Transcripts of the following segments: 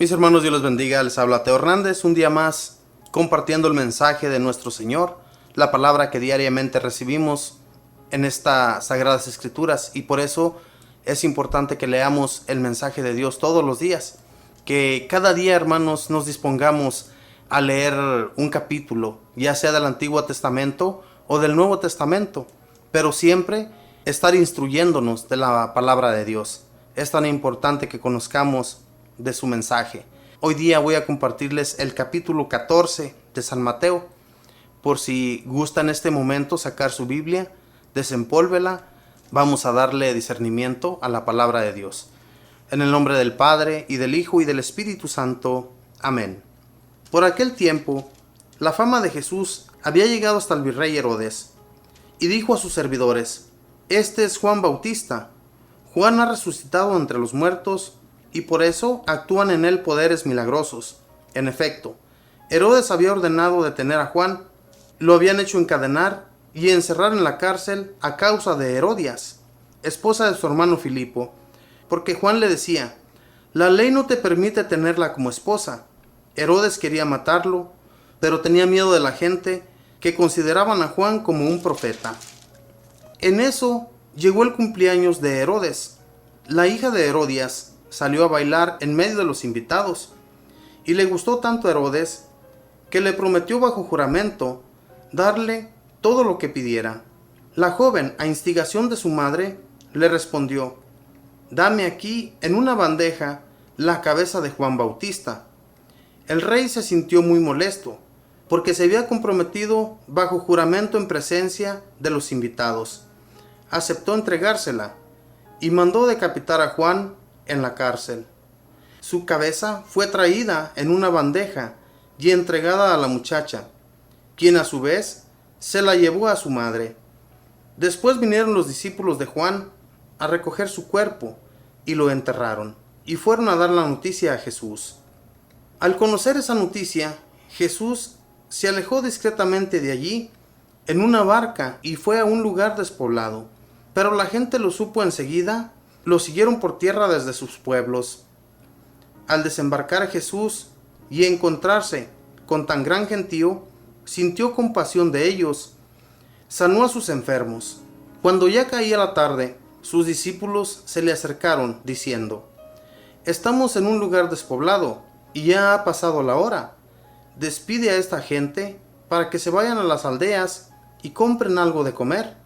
Mis hermanos, Dios les bendiga, les habla Teo Hernández, un día más compartiendo el mensaje de nuestro Señor, la palabra que diariamente recibimos en estas Sagradas Escrituras, y por eso es importante que leamos el mensaje de Dios todos los días, que cada día, hermanos, nos dispongamos a leer un capítulo, ya sea del Antiguo Testamento o del Nuevo Testamento, pero siempre estar instruyéndonos de la palabra de Dios. Es tan importante que conozcamos de su mensaje. Hoy día voy a compartirles el capítulo 14 de San Mateo. Por si gusta en este momento sacar su Biblia, desempólvela, vamos a darle discernimiento a la palabra de Dios. En el nombre del Padre, y del Hijo, y del Espíritu Santo. Amén. Por aquel tiempo, la fama de Jesús había llegado hasta el virrey Herodes, y dijo a sus servidores: Este es Juan Bautista. Juan ha resucitado entre los muertos, y por eso actúan en él poderes milagrosos. En efecto, Herodes había ordenado detener a Juan, lo habían hecho encadenar y encerrar en la cárcel a causa de Herodias, esposa de su hermano Filipo, porque Juan le decía: la ley no te permite tenerla como esposa. Herodes quería matarlo, pero tenía miedo de la gente, que consideraban a Juan como un profeta. En eso llegó el cumpleaños de Herodes. La hija de Herodias salió a bailar en medio de los invitados, y le gustó tanto a Herodes que le prometió bajo juramento darle todo lo que pidiera. La joven, a instigación de su madre, le respondió: dame aquí en una bandeja la cabeza de Juan Bautista. El rey se sintió muy molesto, porque se había comprometido bajo juramento en presencia de los invitados. Aceptó entregársela y mandó decapitar a Juan en la cárcel. Su cabeza fue traída en una bandeja y entregada a la muchacha, quien a su vez se la llevó a su madre. Después vinieron los discípulos de Juan a recoger su cuerpo y lo enterraron, y fueron a dar la noticia a Jesús. Al conocer esa noticia, Jesús se alejó discretamente de allí en una barca y fue a un lugar despoblado, pero la gente lo supo enseguida. Lo siguieron por tierra desde sus pueblos. Al desembarcar Jesús y encontrarse con tan gran gentío, sintió compasión de ellos, sanó a sus enfermos. Cuando ya caía la tarde, sus discípulos se le acercaron, diciendo: estamos en un lugar despoblado, y ya ha pasado la hora. Despide a esta gente para que se vayan a las aldeas y compren algo de comer.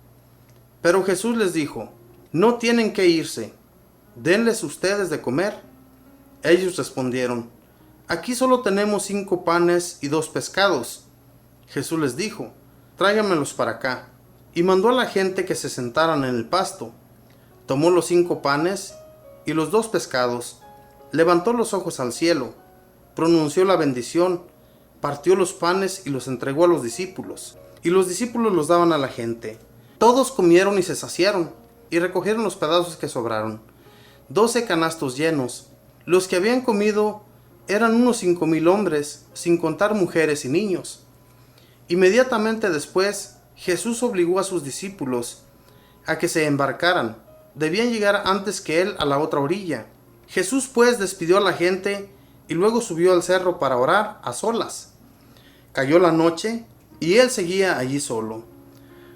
Pero Jesús les dijo: no tienen que irse, denles ustedes de comer. Ellos respondieron: aquí solo tenemos 5 panes y 2 pescados. Jesús les dijo: tráiganmelos para acá. Y mandó a la gente que se sentaran en el pasto. Tomó los 5 panes y los 2 pescados, levantó los ojos al cielo, pronunció la bendición, partió los panes y los entregó a los discípulos, y los discípulos los daban a la gente. Todos comieron y se saciaron, y recogieron los pedazos que sobraron, 12 canastos llenos. Los que habían comido eran unos 5,000 hombres, sin contar mujeres y niños. Inmediatamente después, Jesús obligó a sus discípulos a que se embarcaran. Debían llegar antes que él a la otra orilla. Jesús pues despidió a la gente y luego subió al cerro para orar a solas. Cayó la noche y él seguía allí solo.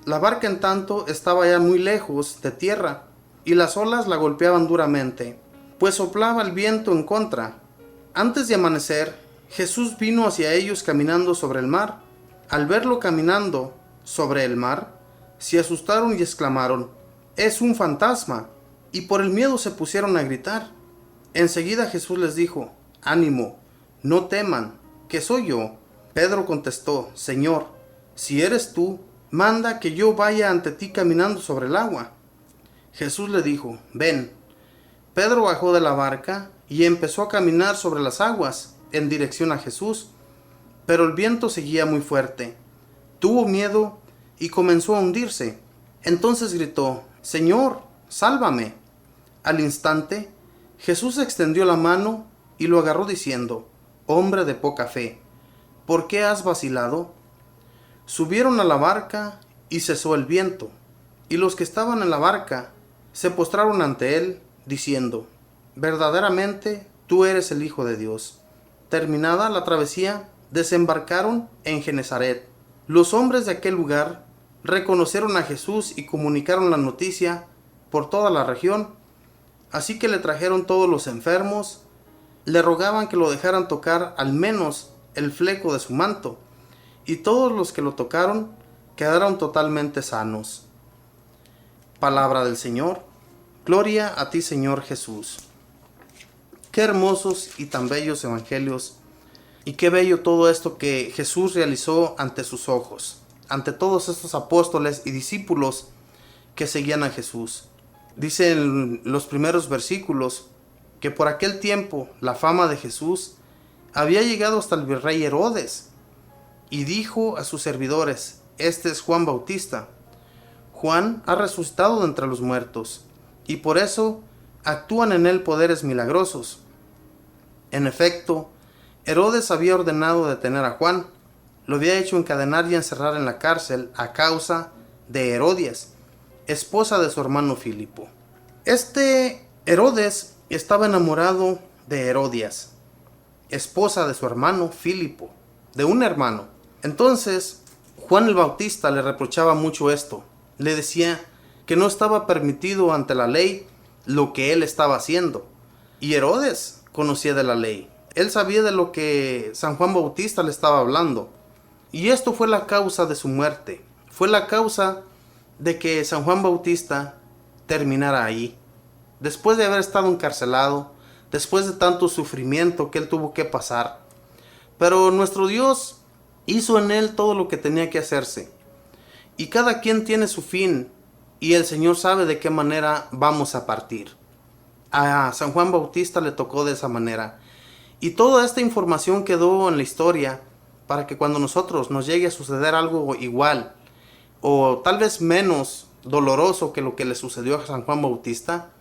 La barca en tanto estaba ya muy lejos de tierra, y las olas la golpeaban duramente, pues soplaba el viento en contra. Antes de amanecer, Jesús vino hacia ellos caminando sobre el mar. Al verlo caminando sobre el mar, se asustaron y exclamaron: ¡es un fantasma! Y por el miedo se pusieron a gritar. Enseguida Jesús les dijo: ánimo, no teman, que soy yo. Pedro contestó: Señor, si eres tú, manda que yo vaya ante ti caminando sobre el agua. Jesús le dijo: ven. Pedro bajó de la barca y empezó a caminar sobre las aguas en dirección a Jesús, pero el viento seguía muy fuerte. Tuvo miedo y comenzó a hundirse. Entonces gritó: Señor, sálvame. Al instante, Jesús extendió la mano y lo agarró diciendo: hombre de poca fe, ¿por qué has vacilado? Subieron a la barca y cesó el viento, y los que estaban en la barca se postraron ante él, diciendo: verdaderamente tú eres el Hijo de Dios. Terminada la travesía, desembarcaron en Genezaret. Los hombres de aquel lugar reconocieron a Jesús y comunicaron la noticia por toda la región. Así que le trajeron todos los enfermos, le rogaban que lo dejaran tocar al menos el fleco de su manto, y todos los que lo tocaron quedaron totalmente sanos. Palabra del Señor. Gloria a ti, Señor Jesús. Qué hermosos y tan bellos evangelios, y qué bello todo esto que Jesús realizó ante sus ojos, ante todos estos apóstoles y discípulos que seguían a Jesús. Dice en los primeros versículos que por aquel tiempo la fama de Jesús había llegado hasta el virrey Herodes, y dijo a sus servidores: este es Juan Bautista. Juan ha resucitado de entre los muertos, y por eso actúan en él poderes milagrosos. En efecto, Herodes había ordenado detener a Juan, lo había hecho encadenar y encerrar en la cárcel a causa de Herodias, esposa de su hermano Filipo. Este Herodes estaba enamorado de Herodias, esposa de su hermano Filipo, de un hermano. Entonces, Juan el Bautista le reprochaba mucho esto. Le decía que no estaba permitido ante la ley lo que él estaba haciendo. Y Herodes conocía de la ley. Él sabía de lo que San Juan Bautista le estaba hablando. Y esto fue la causa de su muerte. Fue la causa de que San Juan Bautista terminara ahí. Después de haber estado encarcelado, después de tanto sufrimiento que él tuvo que pasar. Pero nuestro Dios hizo en él todo lo que tenía que hacerse. Y cada quien tiene su fin, y el Señor sabe de qué manera vamos a partir. A San Juan Bautista le tocó de esa manera. Y toda esta información quedó en la historia para que cuando nosotros nos llegue a suceder algo igual, o tal vez menos doloroso que lo que le sucedió a San Juan Bautista,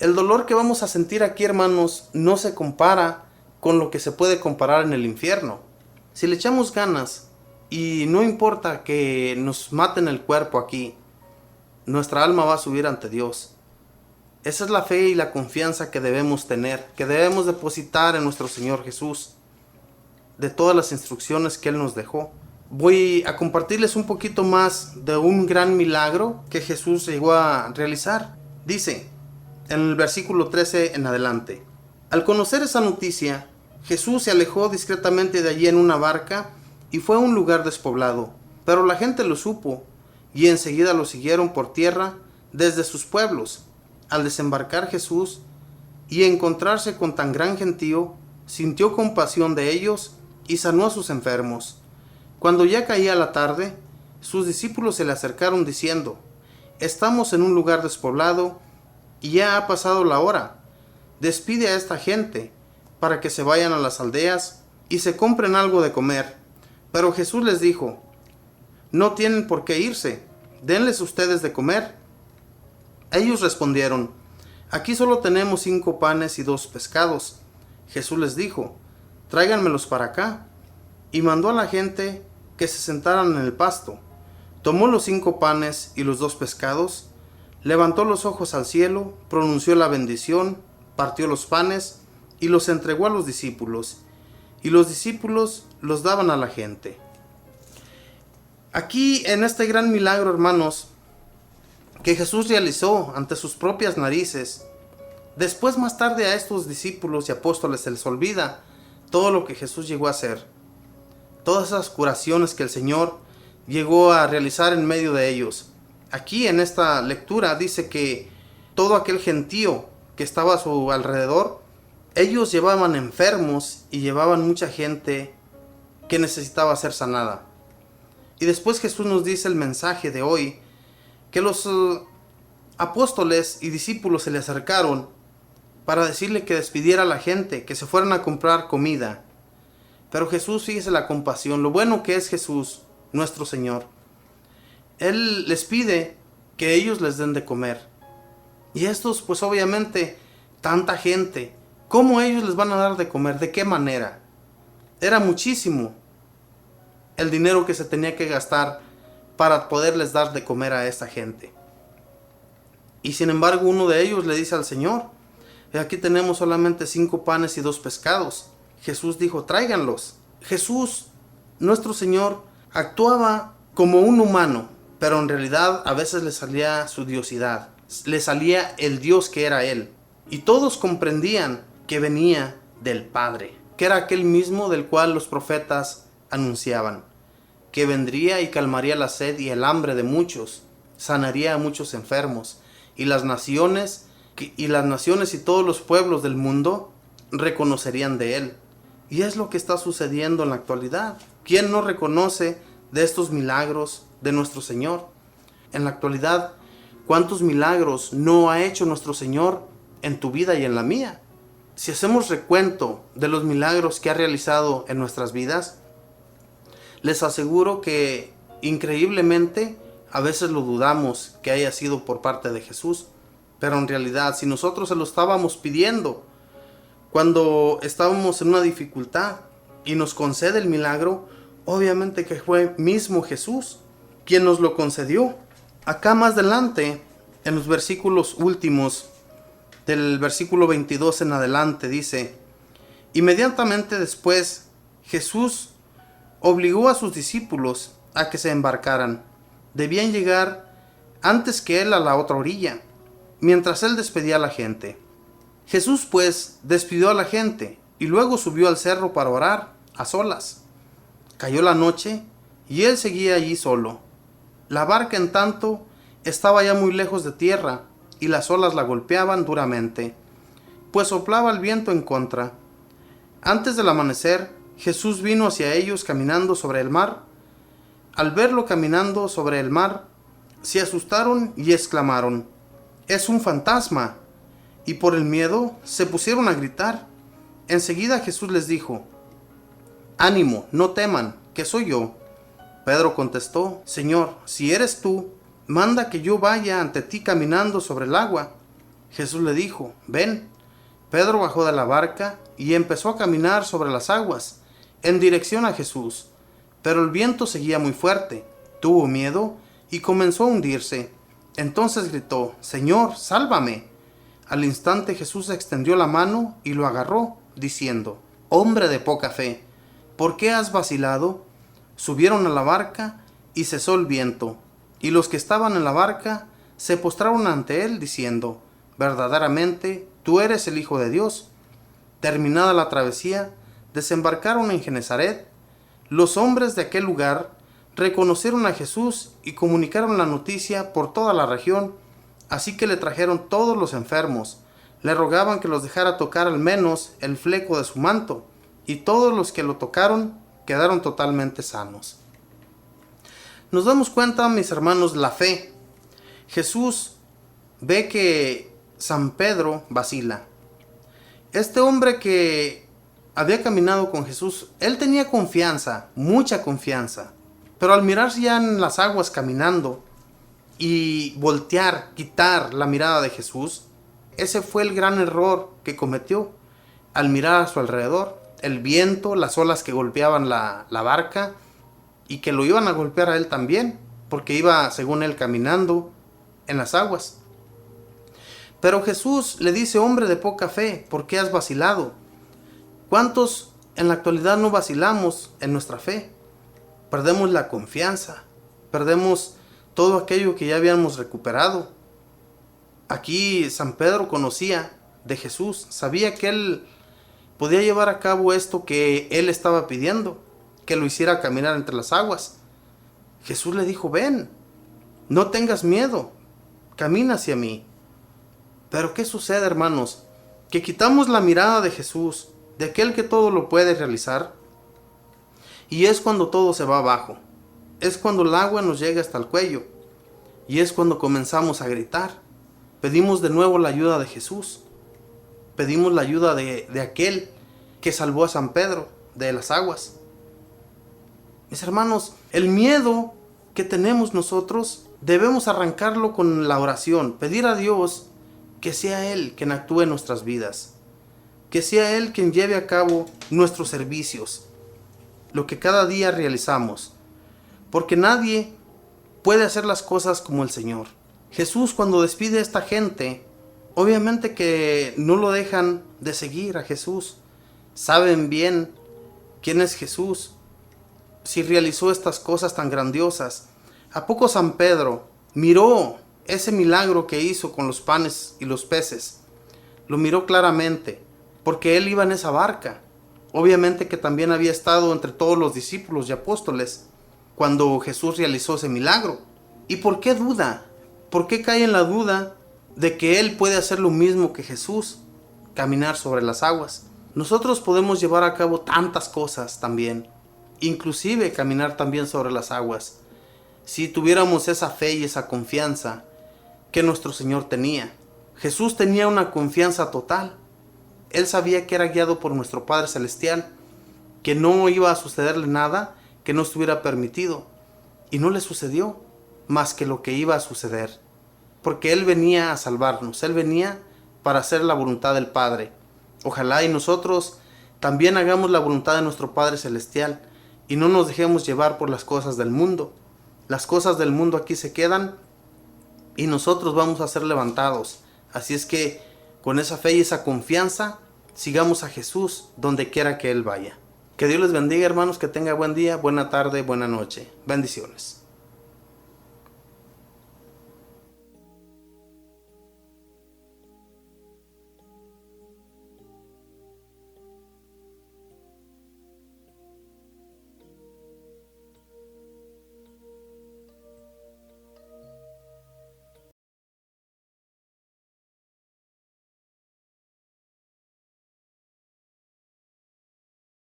el dolor que vamos a sentir aquí, hermanos, no se compara con lo que se puede comparar en el infierno. Si le echamos ganas, y no importa que nos maten el cuerpo aquí, nuestra alma va a subir ante Dios. Esa es la fe y la confianza que debemos tener, que debemos depositar en nuestro Señor Jesús, de todas las instrucciones que Él nos dejó. Voy a compartirles un poquito más de un gran milagro que Jesús llegó a realizar. Dice, en el versículo 13 en adelante: al conocer esa noticia, Jesús se alejó discretamente de allí en una barca y fue a un lugar despoblado. Pero la gente lo supo, y enseguida lo siguieron por tierra desde sus pueblos. Al desembarcar Jesús y encontrarse con tan gran gentío, sintió compasión de ellos y sanó a sus enfermos. Cuando ya caía la tarde, sus discípulos se le acercaron diciendo: estamos en un lugar despoblado y ya ha pasado la hora. Despide a esta gente para que se vayan a las aldeas y se compren algo de comer. Pero Jesús les dijo: no tienen por qué irse, denles ustedes de comer. Ellos respondieron: aquí solo tenemos 5 panes y 2 pescados. Jesús les dijo: tráiganmelos para acá. Y mandó a la gente que se sentaran en el pasto. Tomó los 5 panes y los 2 pescados, levantó los ojos al cielo, pronunció la bendición, partió los panes y los entregó a los discípulos, y los discípulos los daban a la gente. Aquí, en este gran milagro, hermanos, que Jesús realizó ante sus propias narices, después más tarde a estos discípulos y apóstoles se les olvida todo lo que Jesús llegó a hacer, todas esas curaciones que el Señor llegó a realizar en medio de ellos. Aquí en esta lectura dice que todo aquel gentío que estaba a su alrededor, ellos llevaban enfermos y llevaban mucha gente que necesitaba ser sanada. Y después Jesús nos dice el mensaje de hoy, que los apóstoles y discípulos se le acercaron para decirle que despidiera a la gente, que se fueran a comprar comida. Pero Jesús, fíjese la compasión, lo bueno que es Jesús, nuestro Señor. Él les pide que ellos les den de comer. Y estos, pues obviamente, tanta gente, ¿cómo ellos les van a dar de comer? ¿De qué manera? Era muchísimo el dinero que se tenía que gastar para poderles dar de comer a esta gente. Y sin embargo, uno de ellos le dice al Señor: Aquí tenemos solamente 5 panes y 2 pescados. Jesús dijo, tráiganlos. Jesús, nuestro Señor, actuaba como un humano, pero en realidad a veces le salía su diosidad, le salía el Dios que era Él. Y todos comprendían que venía del Padre, que era aquel mismo del cual los profetas anunciaban, que vendría y calmaría la sed y el hambre de muchos, sanaría a muchos enfermos, y las naciones y todos los pueblos del mundo reconocerían de Él. Y es lo que está sucediendo en la actualidad. ¿Quién no reconoce de estos milagros de nuestro Señor? En la actualidad, ¿cuántos milagros no ha hecho nuestro Señor en tu vida y en la mía? Si hacemos recuento de los milagros que ha realizado en nuestras vidas, les aseguro que increíblemente a veces lo dudamos que haya sido por parte de Jesús, pero en realidad si nosotros se lo estábamos pidiendo cuando estábamos en una dificultad y nos concede el milagro, obviamente que fue mismo Jesús quien nos lo concedió. Acá más adelante, en los versículos últimos, del versículo 22 en adelante, dice: inmediatamente después Jesús obligó a sus discípulos a que se embarcaran. Debían llegar antes que él a la otra orilla, mientras él despedía a la gente. Jesús pues despidió a la gente y luego subió al cerro para orar a solas. Cayó la noche y él seguía allí solo. La barca en tanto estaba ya muy lejos de tierra y las olas la golpeaban duramente, pues soplaba el viento en contra. Antes del amanecer, Jesús vino hacia ellos caminando sobre el mar. Al verlo caminando sobre el mar, se asustaron y exclamaron: «¡Es un fantasma!», y por el miedo se pusieron a gritar. Enseguida Jesús les dijo: «Ánimo, no teman, que soy yo». Pedro contestó: «Señor, si eres tú, manda que yo vaya ante ti caminando sobre el agua». Jesús le dijo: «Ven». Pedro bajó de la barca y empezó a caminar sobre las aguas, en dirección a Jesús. Pero el viento seguía muy fuerte, tuvo miedo y comenzó a hundirse. Entonces gritó: «Señor, sálvame». Al instante Jesús extendió la mano y lo agarró, diciendo: «Hombre de poca fe, ¿por qué has vacilado?». Subieron a la barca y cesó el viento, y los que estaban en la barca se postraron ante él, diciendo: «Verdaderamente, tú eres el Hijo de Dios». Terminada la travesía, desembarcaron en Genezaret. Los hombres de aquel lugar reconocieron a Jesús y comunicaron la noticia por toda la región. Así que le trajeron todos los enfermos, le rogaban que los dejara tocar al menos el fleco de su manto, y todos los que lo tocaron quedaron totalmente sanos. Nos damos cuenta, mis hermanos, la fe. Jesús ve que San Pedro vacila. Este hombre que había caminado con Jesús, él tenía confianza, mucha confianza, pero al mirarse ya en las aguas caminando y voltear, quitar la mirada de Jesús, ese fue el gran error que cometió. Al mirar a su alrededor, el viento, las olas que golpeaban la barca y que lo iban a golpear a él también, porque iba, según él, caminando en las aguas. Pero Jesús le dice: «Hombre de poca fe, ¿por qué has vacilado?». ¿Cuántos en la actualidad no vacilamos en nuestra fe? Perdemos la confianza, perdemos todo aquello que ya habíamos recuperado. Aquí San Pedro conocía de Jesús, sabía que él podía llevar a cabo esto que él estaba pidiendo, que lo hiciera caminar entre las aguas. Jesús le dijo: «Ven, no tengas miedo, camina hacia mí». Pero ¿qué sucede, hermanos? Que quitamos la mirada de Jesús, de aquel que todo lo puede realizar, y es cuando todo se va abajo. Es cuando el agua nos llega hasta el cuello, y es cuando comenzamos a gritar. Pedimos de nuevo la ayuda de Jesús, pedimos la ayuda de aquel que salvó a San Pedro de las aguas. Mis hermanos, el miedo que tenemos nosotros debemos arrancarlo con la oración, pedir a Dios que sea Él quien actúe en nuestras vidas, que sea Él quien lleve a cabo nuestros servicios, lo que cada día realizamos, porque nadie puede hacer las cosas como el Señor. Jesús, cuando despide a esta gente, obviamente que no lo dejan de seguir a Jesús. Saben bien quién es Jesús, si realizó estas cosas tan grandiosas. ¿A poco San Pedro miró ese milagro que hizo con los panes y los peces? Lo miró claramente, porque él iba en esa barca. Obviamente que también había estado entre todos los discípulos y apóstoles cuando Jesús realizó ese milagro. ¿Y por qué duda? ¿Por qué cae en la duda de que él puede hacer lo mismo que Jesús, caminar sobre las aguas? Nosotros podemos llevar a cabo tantas cosas también, inclusive caminar también sobre las aguas, si tuviéramos esa fe y esa confianza que nuestro Señor tenía. Jesús tenía una confianza total. Él sabía que era guiado por nuestro Padre Celestial, que no iba a sucederle nada que no estuviera permitido. Y no le sucedió más que lo que iba a suceder, porque Él venía a salvarnos, Él venía para hacer la voluntad del Padre. Ojalá y nosotros también hagamos la voluntad de nuestro Padre Celestial y no nos dejemos llevar por las cosas del mundo. Las cosas del mundo aquí se quedan y nosotros vamos a ser levantados. Así es que con esa fe y esa confianza sigamos a Jesús donde quiera que Él vaya. Que Dios les bendiga, hermanos, que tenga buen día, buena tarde, buena noche. Bendiciones.